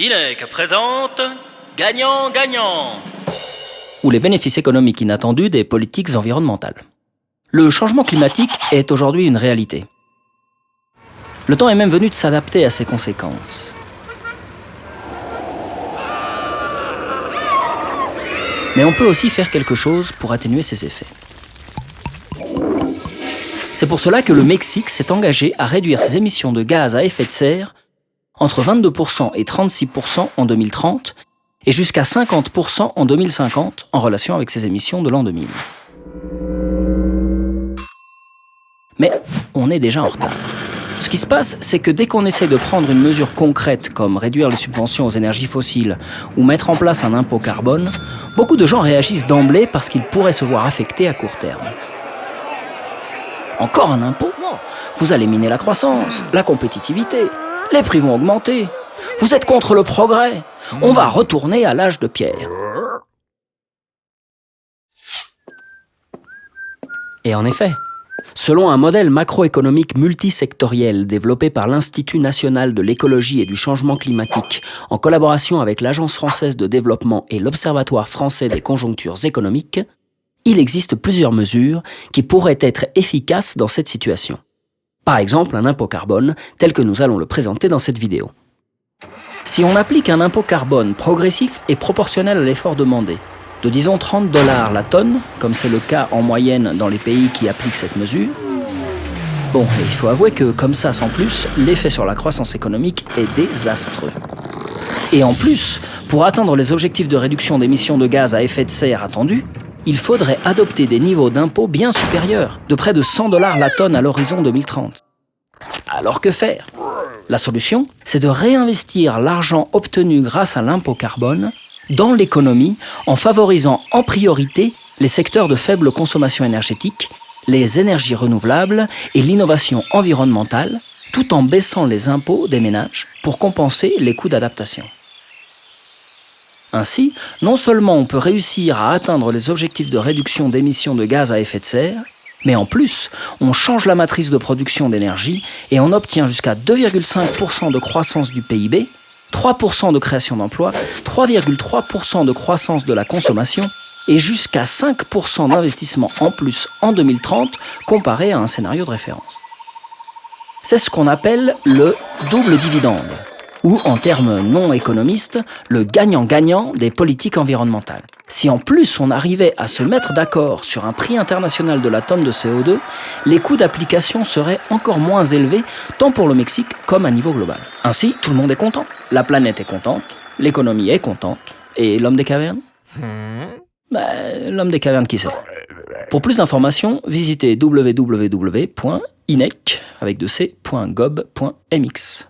INEC présente Gagnant-Gagnant, ou les bénéfices économiques inattendus des politiques environnementales. Le changement climatique est aujourd'hui une réalité. Le temps est même venu de s'adapter à ses conséquences. Mais on peut aussi faire quelque chose pour atténuer ses effets. C'est pour cela que le Mexique s'est engagé à réduire ses émissions de gaz à effet de serre entre 22% et 36% en 2030 et jusqu'à 50% en 2050 en relation avec ses émissions de l'an 2000. Mais on est déjà en retard. Ce qui se passe, c'est que dès qu'on essaie de prendre une mesure concrète comme réduire les subventions aux énergies fossiles ou mettre en place un impôt carbone, beaucoup de gens réagissent d'emblée parce qu'ils pourraient se voir affectés à court terme. Encore un impôt ? Vous allez miner la croissance, la compétitivité, les prix vont augmenter. Vous êtes contre le progrès. On va retourner à l'âge de pierre. Et en effet, selon un modèle macroéconomique multisectoriel développé par l'Institut national de l'écologie et du changement climatique en collaboration avec l'Agence française de développement et l'Observatoire français des conjonctures économiques, il existe plusieurs mesures qui pourraient être efficaces dans cette situation. Par exemple, un impôt carbone tel que nous allons le présenter dans cette vidéo. Si on applique un impôt carbone progressif et proportionnel à l'effort demandé, de disons $30 la tonne, comme c'est le cas en moyenne dans les pays qui appliquent cette mesure, bon, il faut avouer que comme ça sans plus, l'effet sur la croissance économique est désastreux. Et en plus, pour atteindre les objectifs de réduction d'émissions de gaz à effet de serre attendus, il faudrait adopter des niveaux d'impôts bien supérieurs, de près de $100 la tonne à l'horizon 2030. Alors que faire ? La solution, c'est de réinvestir l'argent obtenu grâce à l'impôt carbone dans l'économie en favorisant en priorité les secteurs de faible consommation énergétique, les énergies renouvelables et l'innovation environnementale, tout en baissant les impôts des ménages pour compenser les coûts d'adaptation. Ainsi, non seulement on peut réussir à atteindre les objectifs de réduction d'émissions de gaz à effet de serre, mais en plus, on change la matrice de production d'énergie et on obtient jusqu'à 2,5% de croissance du PIB, 3% de création d'emplois, 3,3% de croissance de la consommation et jusqu'à 5% d'investissement en plus en 2030 comparé à un scénario de référence. C'est ce qu'on appelle le double dividende, ou en termes non économistes, le gagnant-gagnant des politiques environnementales. Si en plus on arrivait à se mettre d'accord sur un prix international de la tonne de CO2, les coûts d'application seraient encore moins élevés, tant pour le Mexique comme à niveau global. Ainsi, tout le monde est content. La planète est contente, l'économie est contente. Et l'homme des cavernes ? L'homme des cavernes, qui sait ? Pour plus d'informations, visitez www.inec.gov.mx.